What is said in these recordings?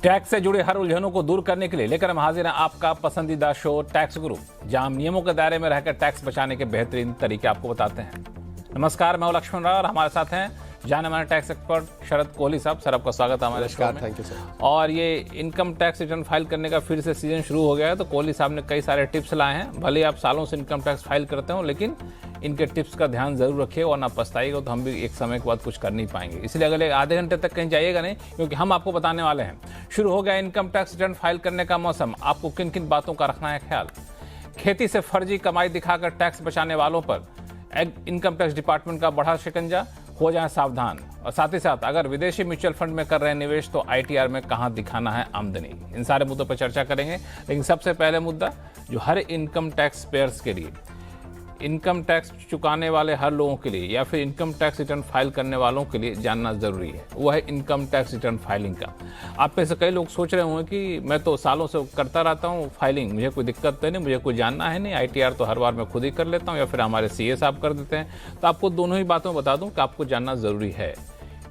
Tax से जुड़े हर उलझनों को दूर करने के लिए लेकर हम हाजिर हैं आपका पसंदीदा शो टैक्स गुरु, जहां हम नियमों के दायरे में रहकर टैक्स बचाने के बेहतरीन तरीके आपको बताते हैं। नमस्कार, मैं हूं लक्ष्मण राव और हमारे साथ हैं जाने माने टैक्स एक्सपर्ट शरद कोहली साहब। सर, आपका स्वागत है हमारे शो में। Thank you sir. और ये इनकम टैक्स रिटर्न फाइल करने का फिर से सीजन शुरू हो गया है, तो कोहली साहब ने कई सारे टिप्स लाए हैं। भले आप सालों से इनकम टैक्स फाइल करते हो, लेकिन इनके टिप्स का ध्यान जरूर रखिए, और ना पछताइएगा तो हम भी एक समय के बाद कुछ कर नहीं पाएंगे। इसलिए अगले आधे घंटे तक कहीं जाइएगा नहीं, क्योंकि हम आपको बताने वाले हैं। शुरू हो गया इनकम टैक्स रिटर्न फाइल करने का मौसम। आपको किन किन बातों का रखना है ख्याल? खेती से फर्जी कमाई दिखाकर टैक्स बचाने वालों पर इनकम टैक्स डिपार्टमेंट का बढ़ा शिकंजा, हो जाएं सावधान। और साथ ही साथ अगर विदेशी म्यूचुअल फंड में कर रहे हैं निवेश, तो आईटीआर में कहां दिखाना है आमदनी। इन सारे मुद्दों पर चर्चा करेंगे, लेकिन सबसे पहले मुद्दा जो हर इनकम टैक्स पेयर्स के लिए, इनकम टैक्स चुकाने वाले हर लोगों के लिए, या फिर इनकम टैक्स रिटर्न फाइल करने वालों के लिए जानना जरूरी है, वो है इनकम टैक्स रिटर्न फाइलिंग का। आप में से कई लोग सोच रहे होंगे कि मैं तो सालों से करता रहता हूँ फाइलिंग, मुझे कोई दिक्कत तो नहीं, मुझे कोई जानना है नहीं, आईटीआर तो हर बार मैं खुद ही कर लेता हूँ, या फिर हमारे सीए साहब कर देते हैं। तो आपको दोनों ही बातों में बता दूं कि आपको जानना जरूरी है,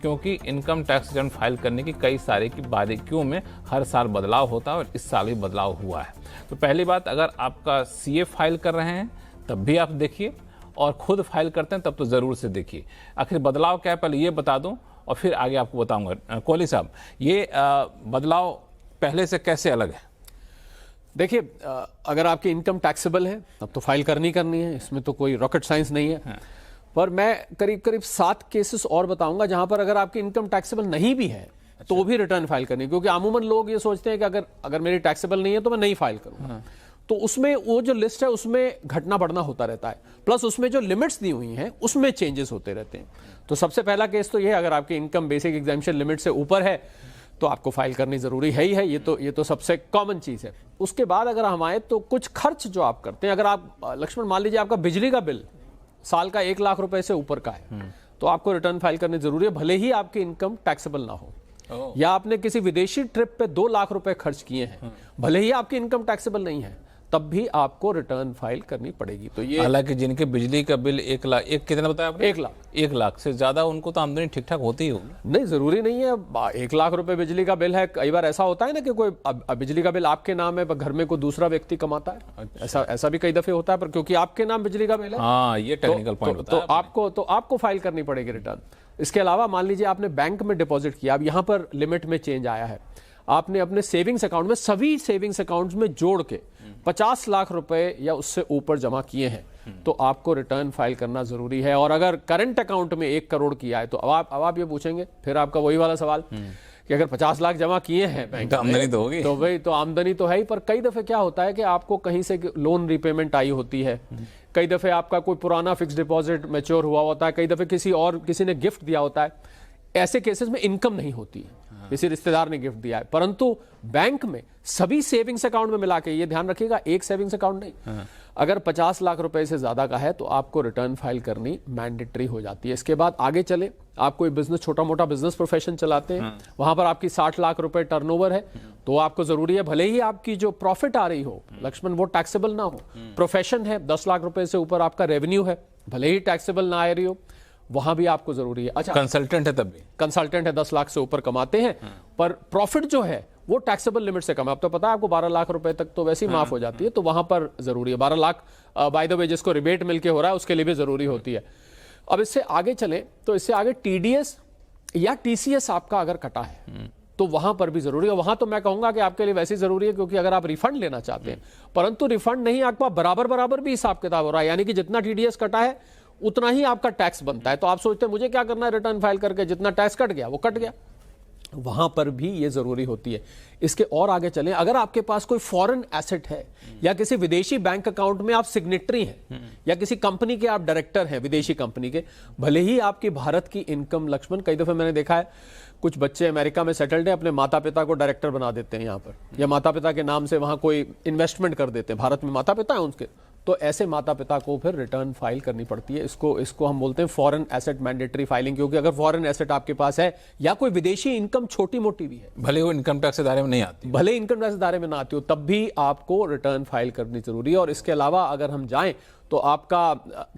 क्योंकि इनकम टैक्स रिटर्न फाइल करने की कई सारी की बारीकियों में हर साल बदलाव होता है, और इस साल भी बदलाव हुआ है। तो पहली बात, अगर आपका सीए फाइल कर रहे हैं तब भी आप देखिए, और खुद फाइल करते हैं तब तो ज़रूर से देखिए। आखिर बदलाव क्या है, पहले ये बता दूं और फिर आगे आपको बताऊंगा। कोहली साहब, ये बदलाव पहले से कैसे अलग है? देखिए, अगर आपकी इनकम टैक्सेबल है तब तो फाइल करनी है, इसमें तो कोई रॉकेट साइंस नहीं है। हाँ। पर मैं करीब 7 केसेस और बताऊंगा जहां पर अगर आपकी इनकम टैक्सेबल नहीं भी है तो भी रिटर्न फाइल करनी, क्योंकि अमूमन लोग ये सोचते हैं कि अगर मेरी टैक्सेबल नहीं है तो मैं नहीं फाइल करूंगा। हाँ। तो उसमें वो जो लिस्ट है उसमें घटना बढ़ना होता रहता है, प्लस उसमें जो लिमिट्स दी हुई हैं उसमें चेंजेस होते रहते हैं। तो सबसे पहला केस तो ये है, अगर आपकी इनकम बेसिक एग्जामिशन लिमिट से ऊपर है तो आपको फाइल करनी जरूरी है ही है। ये तो सबसे कॉमन चीज है। उसके बाद अगर हम आए तो कुछ खर्च जो आप करते हैं, अगर आप लक्ष्मण मान लीजिए आपका बिजली का बिल साल का 1 लाख रुपए से ऊपर का है, तो आपको रिटर्न फाइल करनी जरूरी है, भले ही आपकी इनकम टैक्सेबल ना हो। या आपने किसी विदेशी ट्रिप पे 2 लाख रुपए खर्च किए हैं, भले ही आपकी इनकम टैक्सेबल नहीं है, तब भी आपको रिटर्न फाइल करनी पड़ेगी। तो ये हालांकि जिनके बिजली का बिल 1 लाख, कितना बताया आपने? 1 लाख से ज्यादा, उनको तो आमदनी ठीक ठाक होती ही होगी। नहीं, जरूरी नहीं है 1 लाख रुपए बिजली का बिल है। कई बार ऐसा होता है ना कि कोई बिजली का बिल आपके नाम है पर घर में कोई दूसरा व्यक्ति कमाता है। अच्छा। ऐसा भी कई दफे होता है, पर क्योंकि आपके नाम बिजली का बिल है। हाँ, ये टेक्निकल पॉइंट होता है। तो आपको फाइल करनी पड़ेगी रिटर्न। इसके अलावा मान लीजिए आपने बैंक में डिपॉजिट किया, अब यहाँ पर लिमिट में चेंज आया है। आपने अपने सेविंग्स अकाउंट में, सभी सेविंग्स अकाउंट्स में जोड़ के 50 लाख रुपए या उससे ऊपर जमा किए हैं, तो आपको रिटर्न फाइल करना जरूरी है। और अगर करंट अकाउंट में 1 करोड़ किया है, तो अब आप ये पूछेंगे फिर आपका वही वाला सवाल कि अगर 50 लाख जमा किए हैं बैंक में, आमदनी तो होगी, तो भाई तो आमदनी तो है ही। पर कई दफे क्या होता है कि आपको कहीं से लोन रिपेमेंट आई होती है, कई दफे आपका कोई पुराना फिक्स डिपॉजिट मैच्योर हुआ होता है, कई दफे किसी ने गिफ्ट दिया होता है। ऐसे केसेस में इनकम नहीं होती है, किसी रिश्तेदार ने गिफ्ट दिया है। परंतु बैंक में सभी सेविंग्स अकाउंट में मिला के, ये ध्यान रखिएगा, एक सेविंग्स अकाउंट नहीं, अगर 50 लाख रुपए से ज्यादा का है तो आपको रिटर्न फाइल करनी मैंडेटरी हो जाती है। इसके बाद आगे चले, आप कोई बिजनेस, छोटा मोटा बिजनेस प्रोफेशन चलाते हैं, वहां पर आपकी 60 लाख रुपए टर्नओवर है, तो आपको जरूरी है, भले ही आपकी जो प्रॉफिट आ रही हो लक्ष्मण वो टैक्सेबल ना हो। प्रोफेशन है, 10 लाख रुपए से ऊपर आपका रेवेन्यू है, भले ही टैक्सेबल ना आ रही हो, वहां भी आपको जरूरी है। अच्छा, कंसल्टेंट है, तब भी कंसल्टेंट है, 10 लाख से ऊपर कमाते हैं, पर प्रॉफिट जो है वो टैक्सेबल लिमिट से कम है। अब तो पता है आपको 12 लाख रुपए तक तो वैसे ही माफ हो जाती है, तो वहां पर जरूरी है। 12 लाख बाय द वे जिसको रिबेट मिलके हो रहा है उसके लिए भी जरूरी होती है। अब इससे आगे चले तो इससे आगे टीडीएस या टीसीएस आपका अगर कटा है तो वहां पर भी जरूरी है। वहां तो मैं कहूंगा कि आपके लिए वैसे ही जरूरी है, क्योंकि अगर आप रिफंड लेना चाहते हैं, परंतु रिफंड नहीं, आपका बराबर भी हिसाब किताब हो रहा है, यानी कि जितना टीडीएस कटा है उतना ही आपका टैक्स बनता है। तो आप सोचते हैं मुझे क्या करना है रिटर्न फाइल करके, जितना टैक्स कट गया वो कट गया, वहां पर भी ये जरूरी होती है। इसके और आगे चलें, अगर आपके पास कोई फॉरेन एसेट है या किसी विदेशी बैंक अकाउंट में आप सिग्नेटरी हैं, या किसी कंपनी के आप डायरेक्टर हैं विदेशी कंपनी के, भले ही आपकी भारत की इनकम, लक्ष्मण कई दफे मैंने देखा है कुछ बच्चे अमेरिका में सेटल्ड हैं, अपने माता पिता को डायरेक्टर बना देते हैं यहाँ पर, या माता पिता के नाम से वहां कोई इन्वेस्टमेंट कर देते हैं, भारत में माता पिता है उनके, तो ऐसे माता पिता को फिर रिटर्न फाइल करनी पड़ती है। इसको हम बोलते हैं फॉरेन एसेट मैंडेटरी फाइलिंग, क्योंकि अगर फॉरेन एसेट आपके पास है या कोई विदेशी इनकम छोटी मोटी भी है, भले वो इनकम टैक्स के दायरे में नहीं आती, भले इनकम टैक्स के दायरे में ना आती हो, तब भी आपको रिटर्न फाइल करनी जरूरी है। और इसके अलावा अगर हम जाएं तो आपका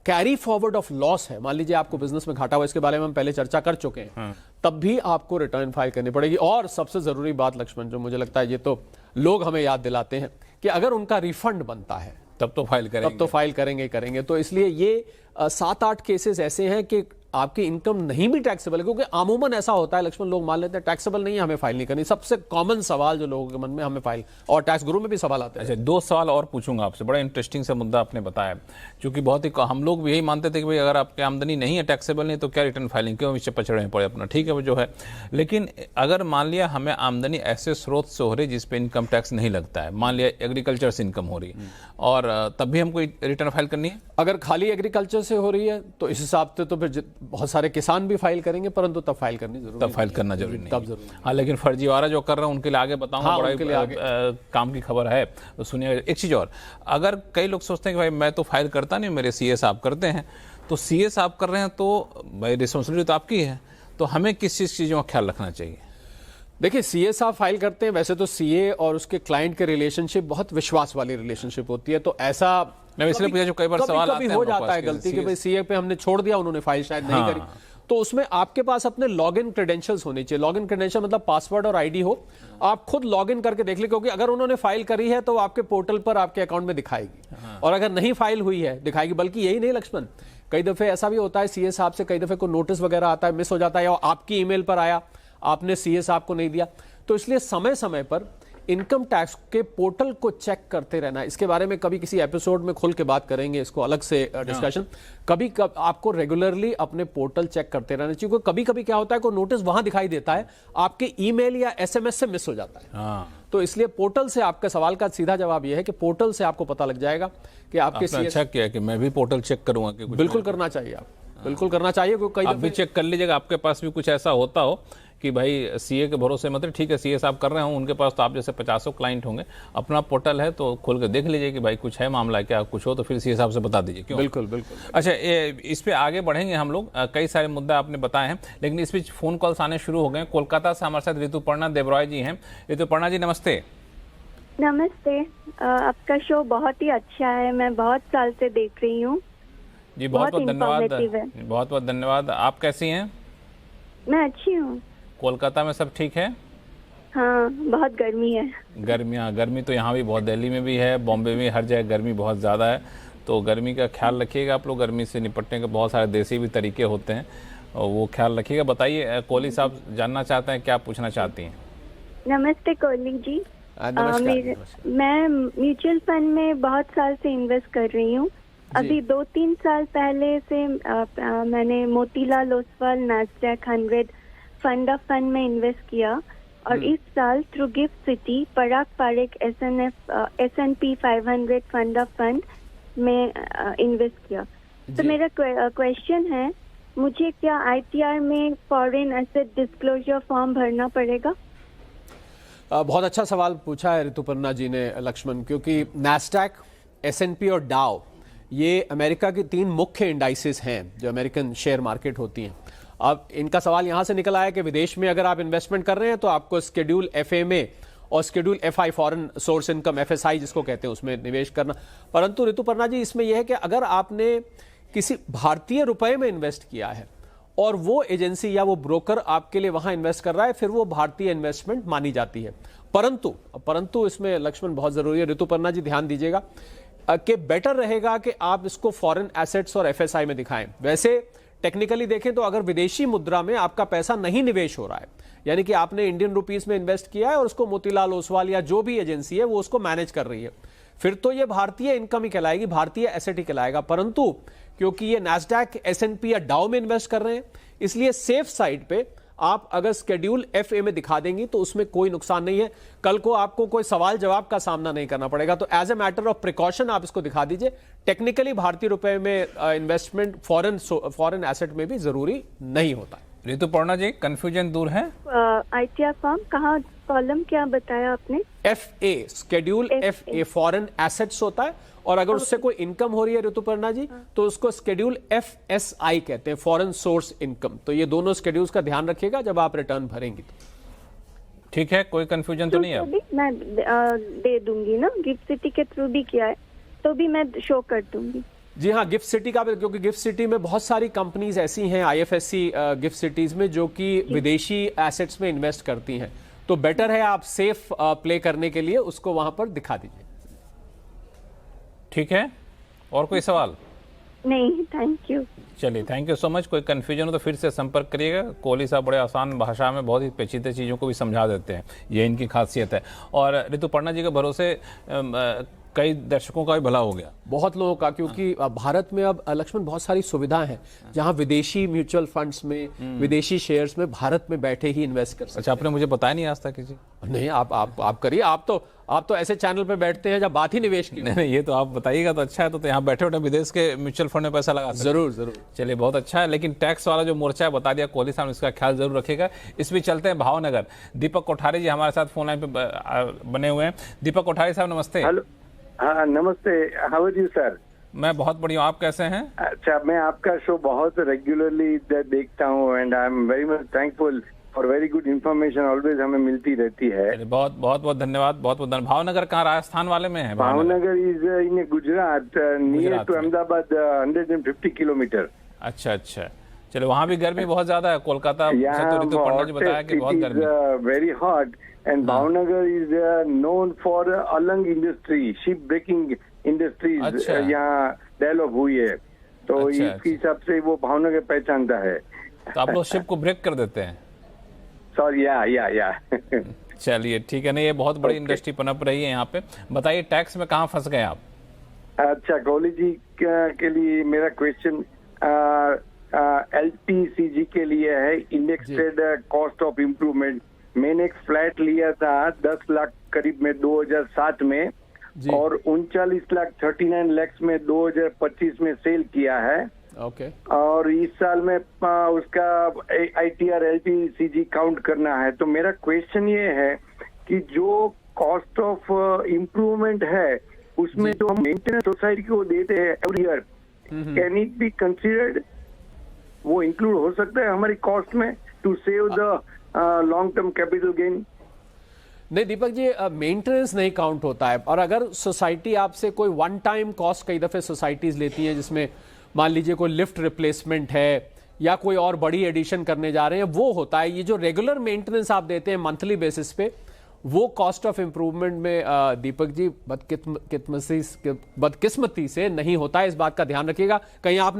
कैरी फॉरवर्ड ऑफ लॉस है, मान लीजिए आपको बिजनेस में घाटा हुआ, इसके बारे में हम पहले चर्चा कर चुके हैं, तब भी आपको रिटर्न फाइल करनी पड़ेगी। और सबसे जरूरी बात लक्ष्मण, जो मुझे लगता है ये तो लोग हमें याद दिलाते हैं कि अगर उनका रिफंड बनता है तब तो फाइल करेंगे, तब तो फाइल करेंगे। तो इसलिए ये 7-8 केसेस ऐसे हैं कि आपकी इनकम नहीं भी टैक्सेबल है, क्योंकि अमूमन ऐसा होता है लक्ष्मण, लोग मान लेते हैं टैक्सेबल नहीं है, हमें फाइल नहीं करनी। सबसे कॉमन सवाल जो लोगों के मन में, हमें फाइल, और टैक्स गुरु में भी सवाल आते हैं। अच्छा, 2 सवाल और पूछूंगा आपसे, बड़ा इंटरेस्टिंग सा मुद्दा आपने बताया, क्योंकि बहुत ही हम लोग भी यही मानते थे कि भाई अगर आपकी आमदनी नहीं है, टैक्सेबल नहीं, तो क्या रिटर्न फाइलिंग, क्यों इससे पछड़े पड़े अपना, ठीक है वो जो है। लेकिन अगर मान लिया हमें आमदनी ऐसे स्रोत से हो रही है जिसपे इनकम टैक्स नहीं लगता है, मान लिया एग्रीकल्चर से इनकम हो रही है, और तब भी हमको रिटर्न फाइल करनी है? अगर खाली एग्रीकल्चर से हो रही है तो इस हिसाब से तो फिर बहुत सारे किसान भी फाइल करेंगे, परंतु तब फाइल करनी जरूरी, तब फाइल करना जरूरी नहीं, तब जरूरी। हाँ, लेकिन फर्जीवाड़ा जो कर रहे हैं उनके लिए आगे बताऊंगा, बड़ा उनके लिए आगे काम की खबर है, तो सुनिए। एक चीज और, अगर कई लोग सोचते हैं कि भाई मैं तो फाइल करता नहीं, मेरे सीए साहब करते हैं, तो सीए साहब कर रहे हैं तो भाई रिस्पॉन्सिबिलिटी तो आपकी है, तो हमें किस चीज़ों का ख्याल रखना चाहिए? देखिए, सीए साहब फाइल करते हैं, वैसे तो सीए और उसके क्लाइंट के रिलेशनशिप बहुत विश्वास वाली रिलेशनशिप होती है, तो ऐसा मैं इसलिए पूछा, जो कई बार सवाल आते हैं, हो जाता है गलती कि भाई सीए पे हमने छोड़ दिया, उन्होंने फाइल शायद नहीं करी, तो उसमें आपके पास अपने लॉगिन क्रेडेंशियल्स होने चाहिए। लॉगिन क्रेडेंशियल मतलब पासवर्ड और आईडी हो, आप खुद लॉगिन करके देख ले, क्योंकि अगर उन्होंने फाइल करी है तो आपके पोर्टल पर आपके अकाउंट में दिखाएगी, और अगर नहीं फाइल हुई है दिखाएगी। बल्कि यही नहीं लक्ष्मण, कई दफे ऐसा भी होता है सीए साहब से कई दफे कोई नोटिस वगैरह आता है, मिस हो जाता है, या आपकी ईमेल पर आया, आपने सीए साहब को नहीं दिया। तो इसलिए समय समय पर इनकम टैक्स के पोर्टल को चेक करते रहना। इसके बारे में कभी किसी एपिसोड में खुल के बात करेंगे, इसको अलग से डिस्कशन। कभी आपको रेगुलरली अपने पोर्टल चेक करते रहना चाहिए, क्योंकि कभी कभी क्या होता है, कोई नोटिस वहां दिखाई देता है, आपके ईमेल या एसएमएस से मिस हो जाता है। तो इसलिए पोर्टल से, आपके सवाल का सीधा जवाब यह है कि पोर्टल से आपको पता लग जाएगा कि आपके सीए। अच्छा किया कि मैं भी पोर्टल चेक करूंगा कि बिल्कुल करना चाहिए, आप बिल्कुल करना चाहिए, क्योंकि आप भी चेक कर लीजिएगा, आपके पास भी कुछ ऐसा होता हो कि भाई सीए के भरोसे मत, ठीक है सीए साहब कर रहे हो, उनके पास तो आप जैसे 50 क्लाइंट होंगे, अपना पोर्टल है तो खोल के देख लीजिए कि भाई कुछ है मामला, क्या कुछ हो तो फिर सीए साहब से बता दीजिए, क्यों? बिल्कुल बिल्कुल। अच्छा, इस पे आगे बढ़ेंगे हम लोग, कई सारे मुद्दे आपने बताए हैं, लेकिन इस बीच फोन कॉल्स आने शुरू हो गए। कोलकाता से हमारे साथ ऋतुपर्णा देवराय जी हैं। ऋतुपर्णा जी नमस्ते। नमस्ते, आपका शो बहुत ही अच्छा है, मैं बहुत साल से देख रही हूँ जी। बहुत बहुत धन्यवाद, बहुत बहुत धन्यवाद। आप कैसी हैं? मैं अच्छी हूँ। कोलकाता में सब ठीक है? हाँ, बहुत गर्मी है। गर्मी तो यहाँ भी बहुत, दिल्ली में भी है, बॉम्बे में, हर जगह गर्मी बहुत ज़्यादा है, तो गर्मी का ख्याल रखिएगा आप लोग। गर्मी से निपटने के बहुत सारे देसी भी तरीके होते हैं, और वो ख्याल रखिएगा। बताइए, कोहली साहब जानना चाहते हैं, क्या पूछना चाहती हैं? नमस्ते कोहली जी। मैं म्यूचुअल फंड में बहुत साल से इन्वेस्ट कर रही हूँ। अभी 2-3 साल पहले से मैंने Motilal Oswal Nasdaq 100 fund of fund में इन्वेस्ट किया, और इस साल through gift city Parag Parekh S&P 500 fund of fund में इन्वेस्ट किया। तो मेरा क्वेश्चन है, मुझे क्या ITR में फॉरेन एसेट डिस्क्लोजर फॉर्म भरना पड़ेगा? बहुत अच्छा सवाल पूछा है ऋतुपर्णा जी ने लक्ष्मण, क्योंकि नैस्डैक, S&P और डाउ ये अमेरिका की 3 मुख्य इंडाइसेस हैं जो अमेरिकन शेयर मार्केट होती हैं। अब इनका सवाल यहां से निकल आया कि विदेश में अगर आप इन्वेस्टमेंट कर रहे हैं तो आपको शेड्यूल FMA और schedule FI foreign source income FSI जिसको कहते हैं उसमें निवेश करना। परंतु ऋतुपर्णा जी, इसमें यह है कि अगर आपने किसी भारतीय रुपए में इन्वेस्ट किया है और वो एजेंसी या वो ब्रोकर आपके लिए वहां इन्वेस्ट कर रहा है, फिर वो भारतीय इन्वेस्टमेंट मानी जाती है। परंतु इसमें लक्ष्मण बहुत जरूरी है, ऋतुपर्णा जी ध्यान दीजिएगा कि बेटर रहेगा कि आप इसको फॉरेन एसेट्स और FSI में दिखाएं। वैसे टेक्निकली देखें तो अगर विदेशी मुद्रा में आपका पैसा नहीं निवेश हो रहा है, यानी कि आपने इंडियन रुपीस में इन्वेस्ट किया है और उसको मोतीलाल ओसवाल या जो भी एजेंसी है वो उसको मैनेज कर रही है, फिर तो ये भारतीय इनकम ही कहलाएगी, भारतीय एसेट ही कहलाएगा। परंतु क्योंकि ये नैस्डैक, S&P या डाउ में इन्वेस्ट कर रहे हैं, इसलिए सेफ साइड पे आप अगर शेड्यूल FA में दिखा देंगी तो उसमें कोई नुकसान नहीं है। कल को आपको कोई सवाल जवाब का सामना नहीं करना पड़ेगा। तो as a matter of precaution आप इसको दिखा दीजिए। टेक्निकली भारतीय रुपए में इन्वेस्टमेंट फॉरेन एसेट में भी जरूरी नहीं होता है। ऋतुपर्णा जी, कंफ्यूजन दूर है? ITR फॉर्म कहाँ, कॉलम क्या बताया आपने? FA, schedule FA foreign assets होता है, और अगर उससे कोई इनकम हो रही है ऋतुपर्णा जी तो उसको शेड्यूल FSI कहते हैं, फॉरेन सोर्स इनकम। तो ये दोनों शेड्यूल्स का ध्यान रखिएगा जब आप रिटर्न भरेंगे। तो ठीक है, कोई कंफ्यूजन तो नहीं है? मैं दे दूंगी ना, गिफ्ट सिटी के थ्रू भी किया है तो भी मैं शो कर दूंगी। जी हाँ, गिफ्ट सिटी का भी, क्योंकि गिफ्ट सिटी में बहुत सारी कंपनीज ऐसी हैं IFSC गिफ्ट सिटीज में जो कि विदेशी एसेट्स में इन्वेस्ट करती हैं, तो बेटर है आप सेफ प्ले करने के लिए उसको वहां पर दिखा दीजिए। ठीक है, और कोई सवाल? नहीं, थैंक यू। चलिए, थैंक यू सो मच। कोई कन्फ्यूजन हो तो फिर से संपर्क करिएगा। कोहली साहब बड़े आसान भाषा में बहुत ही पेचीदे चीज़ों को भी समझा देते हैं, ये इनकी खासियत है। और ऋतुपर्णा जी के भरोसे कई दर्शकों का भी भला हो गया, बहुत लोगों का, क्योंकि भारत में अब लक्ष्मण बहुत सारी सुविधाएं हैं जहां विदेशी म्यूचुअल फंड्स में, विदेशी शेयर्स में भारत में बैठे ही इन्वेस्ट कर सकते हैं। अच्छा, आपने मुझे बताया नहीं आज तक किसी? नहीं, आप करिए। आप तो ऐसे चैनल पे बैठते हैं जब बात ही निवेश की। नहीं, ये तो आप बताइएगा तो अच्छा है। तो यहाँ बैठे बैठे विदेश के म्यूचुअल फंड में पैसा लगा सकते हैं। जरूर। चलिए, बहुत अच्छा है। लेकिन टैक्स वाला जो मोर्चा है बता दिया कोहली साहब, इसका ख्याल जरूर रखिएगा। इस बीच चलते हैं भावनगर। दीपक कोठारी जी हमारे साथ फोन लाइन पे बने हुए हैं। दीपक कोठारी साहब, नमस्ते। हेलो, हाँ नमस्ते। How are you sir? मैं बहुत बढ़िया, आप कैसे हैं? अच्छा, मैं आपका शो बहुत रेगुलरली देखता हूँ and I am very much thankful for very good information always हमें मिलती रहती है। बहुत बहुत धन्यवाद, बहुत बहुत धन्यवाद। भावनगर कहाँ, राजस्थान वाले में है? Bhavnagar is in Gujarat, near to Ahmedabad, 150 kilometre. अच्छा, चलो, वहाँ भी गर्मी बहुत ज्यादा है। कोलकाता से तो ऋतुपर्णा जी बताया कि बहुत गर्मी, very hot. And Bhavnagar is known for Alang industry, ship breaking industries यहाँ डेवलप हुई है, तो इसके हिसाब से वो भावनगर पहचानता है। तो आप लोग शिप को ब्रेक कर देते हैं? सॉरी, या चलिए, ठीक है। नहीं, ये बहुत बड़ी इंडस्ट्री पनप रही है यहाँ पे। बताइए, टैक्स में कहाँ फंस गए आप? अच्छा, कोहली जी के लिए मेरा क्वेश्चन LTCG के लिए है, इंडेक्सेड कॉस्ट ऑफ इम्प्रूवमेंट। मैंने एक फ्लैट लिया था 10 लाख करीब में 2007 में, और 39 लाख में 2025 में सेल किया है। ओके। और इस साल में उसका ITR LTCG काउंट करना है। तो मेरा क्वेश्चन ये है कि जो कॉस्ट ऑफ इम्प्रूवमेंट है उसमें जो हम मेंटेनेंस सोसाइटी को देते हैं every year, can it be considered? वो इंक्लूड हो सकता है हमारी कॉस्ट में to save the long term capital gain? नहीं दीपक जी, मेंटेनेंस नहीं काउंट होता है। और अगर सोसाइटी आपसे कोई वन टाइम कॉस्ट, कई दफे सोसाइटीज लेती हैं जिसमें मान लीजिए कोई लिफ्ट रिप्लेसमेंट है या कोई और बड़ी एडिशन करने जा रहे हैं, वो होता है। ये जो रेगुलर मेंटेनेंस आप देते हैं मंथली बेसिस पे, वो कॉस्ट ऑफ इंप्रूवमेंट में दीपक जी बदकिस्मती से नहीं होता है। इस बात का ध्यान रखिएगा। कहीं आपने